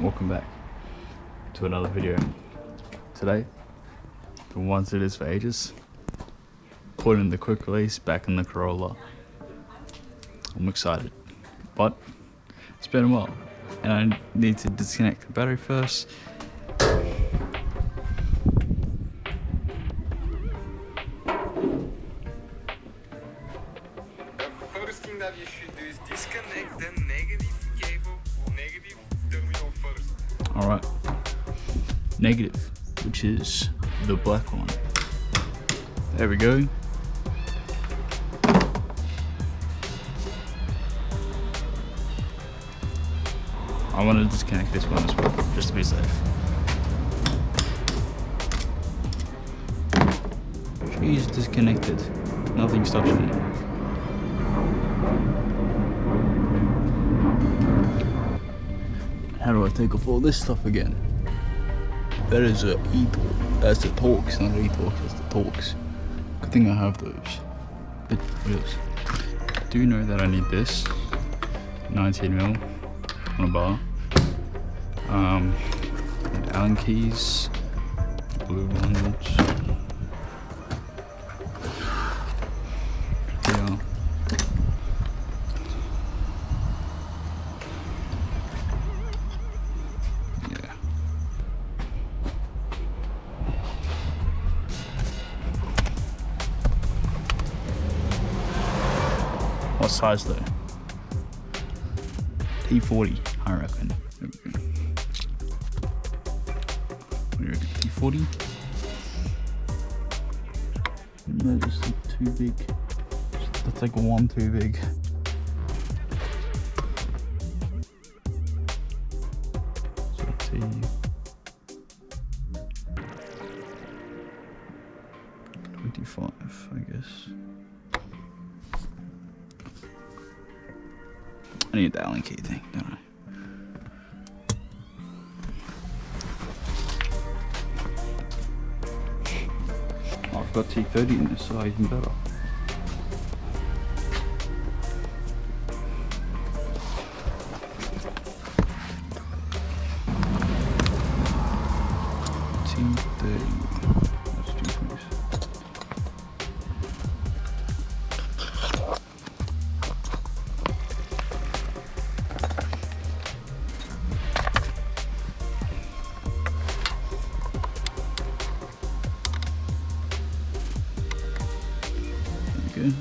welcome back to another video. Today, the ones it is for ages, putting the quick release back in the Corolla. I'm excited, but it's been a while and I need to disconnect the battery first. First thing that you should do is disconnect the negative cable, negative terminal first. Alright, negative, which is the black one. There we go. I want to disconnect this one as well, just to be safe. She's disconnected. Nothing's touching it. How do I take off all this stuff again? That is a e-torque. That's the Torx, not e-torque, that's the Torx. Good thing I have those. But what else? I do know that I need this 19mm on a bar. Allen keys, blue ones. Yeah. Yeah. What size though? T40, I reckon. What do you reckon? T40? No, just like too big. That's like one too big. So T. $25, I guess. I need the Allen key thing, don't I? Oh, I've got T30 in this, so even better. T30. That's 220s. Good.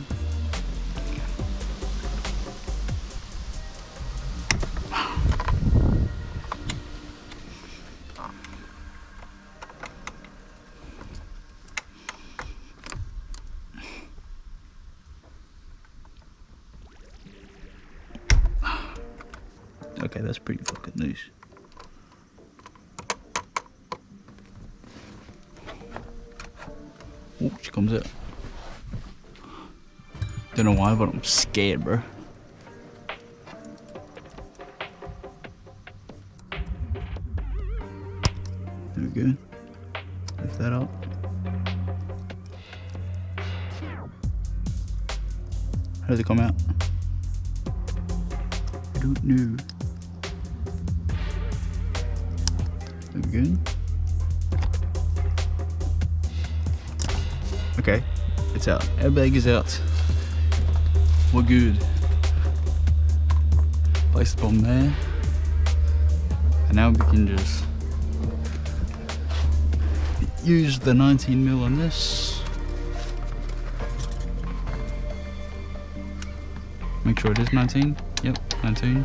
Okay, that's pretty fucking loose. Oh, she comes out. Don't know why, but I'm scared, bro. There we go. Lift that up. How does it come out? I don't know. There we go. Okay, it's out. Airbag is out. We're good. Place the bomb there. And now we can just use the 19mm on this. Make sure it is 19. Yep, 19.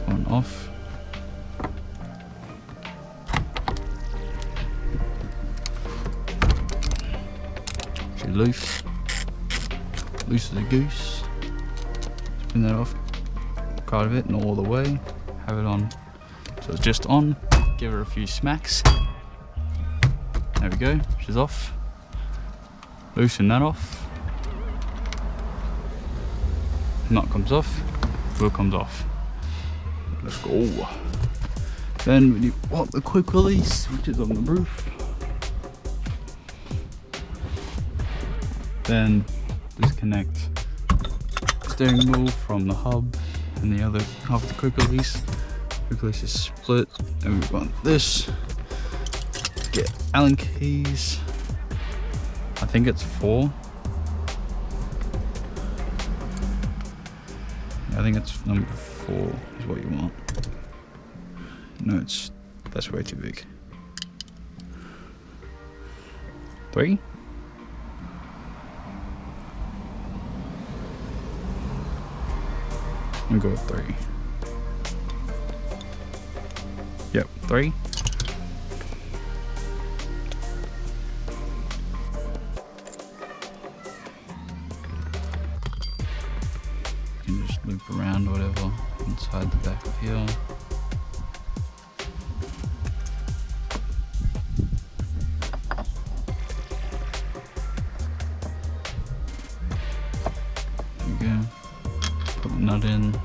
On off. Should loose. Loose as a goose. Spin that off, part of it, and all the way. Have it on, so it's just on. Give her a few smacks. There we go, she's off. Loosen that off. Nut comes off, wheel comes off. Let's go. Then we want the quick release, which is on the roof. Then disconnect steering wheel from the hub and the other half of the quick release. Quick release is split, and we've got this. Get Allen keys. I think it's 4. I think it's number 4 is what you want. No, that's way too big. 3? I'm gonna go with 3. Yep, 3. You can just loop around whatever inside the back of here. There you go. Put the nut in.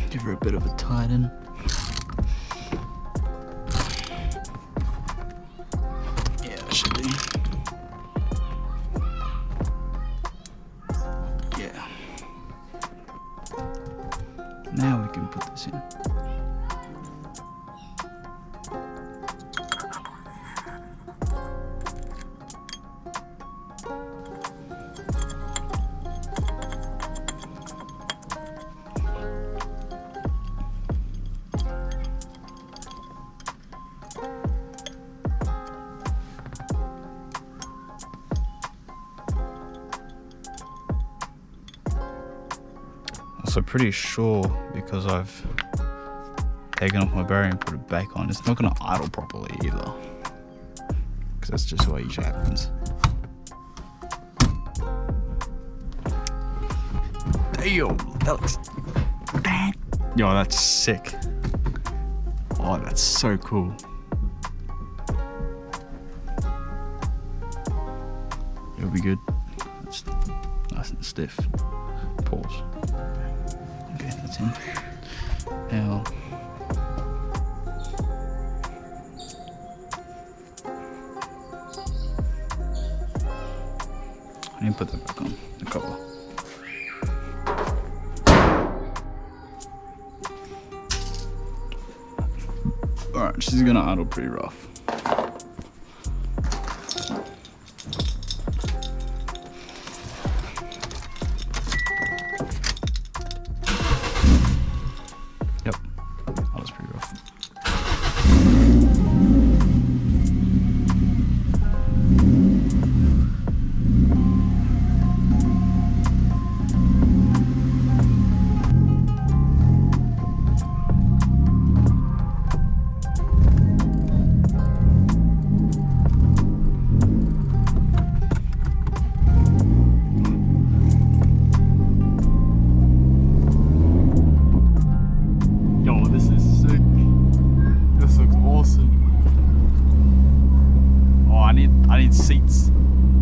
Give her a bit of a tighten. Yeah, that should be. Yeah. Now we can put this in. Also pretty sure, because I've taken off my bearing and put it back on, it's not going to idle properly either, because that's just what usually happens. Damn, that looks... Yo, that's sick. Oh, that's so cool. It'll be good. It's nice and stiff. Pause. Okay, that's in. Now, I need to put that back on, the cover. Alright, she's gonna idle pretty rough. Yep, idle's pretty rough. I need seats.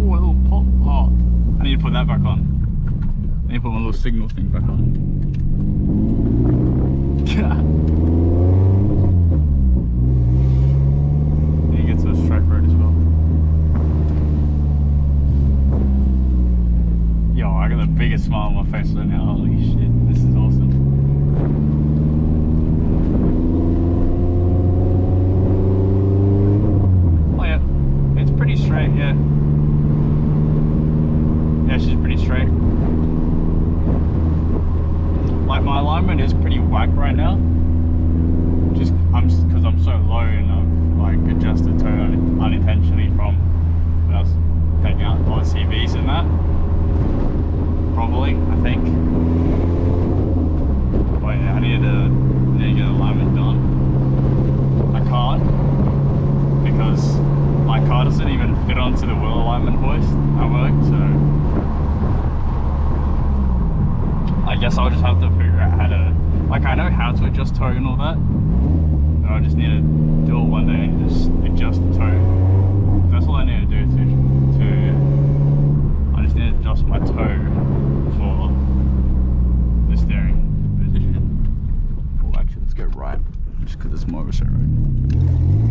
Oh, a little pop. Oh, I need to put that back on. I need to put my little signal thing back on. Need to get to a straight road as well. Yo, I got the biggest smile on my face right now. Holy shit, this is awesome. Pretty straight, yeah. Yeah, she's pretty straight. Like, my alignment is pretty whack right now. Just because I'm so low, and I've like adjusted to unintentionally from when I was taking out OCVs and that. Probably, I think. But yeah, I need to get alignment done. I can't, because my car doesn't even fit onto the wheel alignment hoist at work, so I guess I'll just have to figure out how to, like, I know how to adjust toe and all that, So I just need to do it one day and just adjust the toe. That's all I need to do I just need to adjust my toe for the steering position. Well, actually, let's go right, just because it's more of a straight road.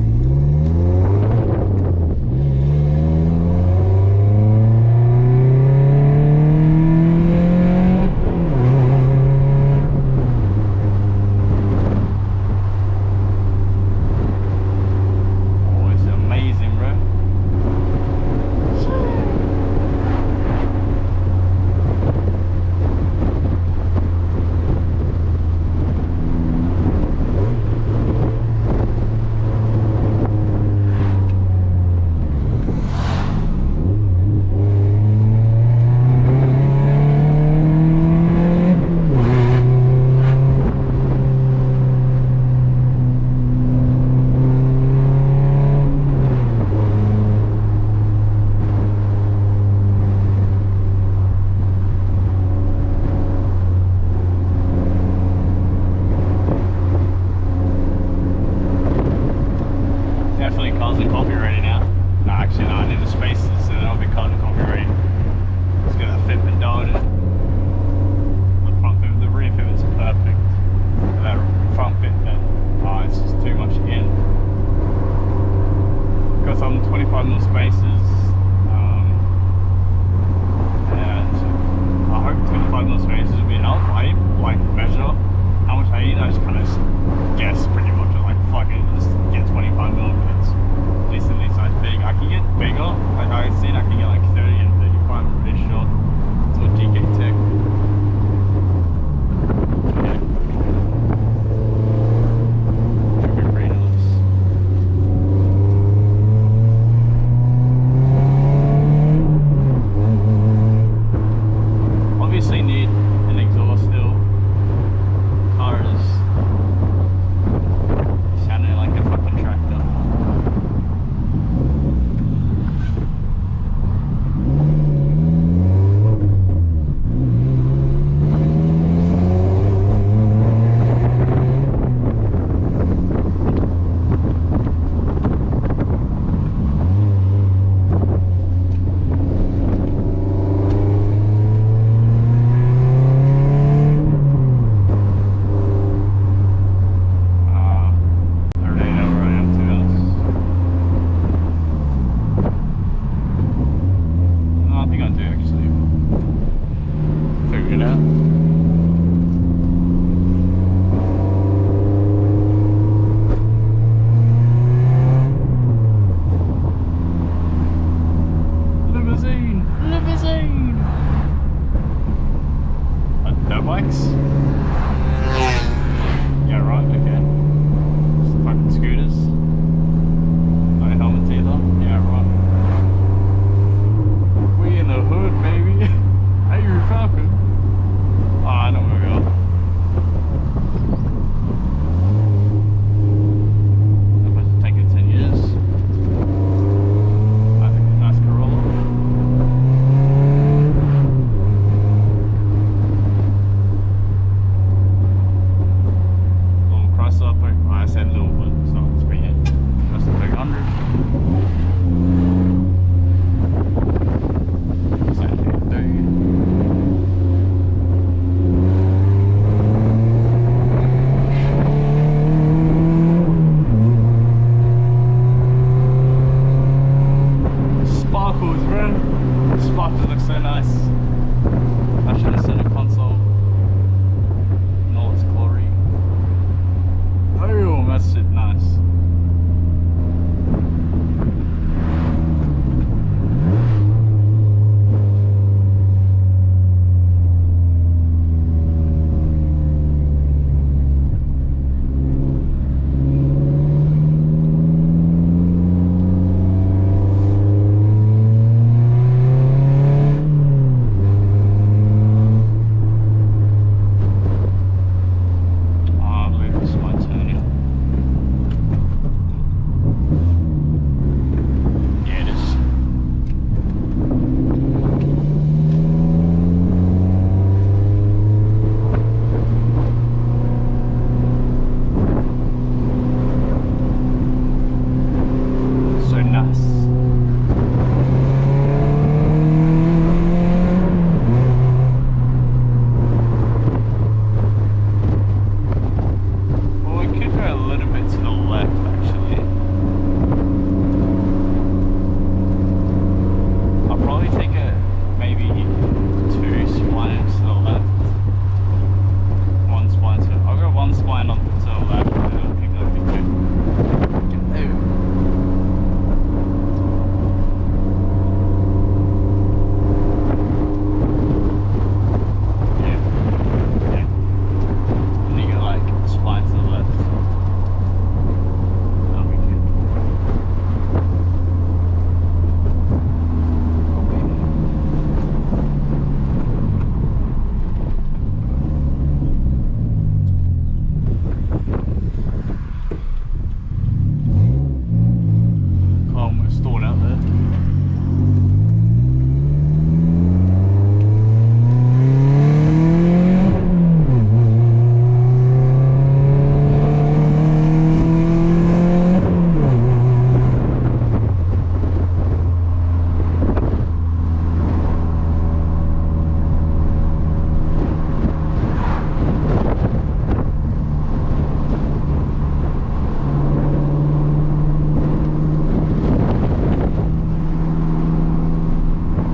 stalled out there.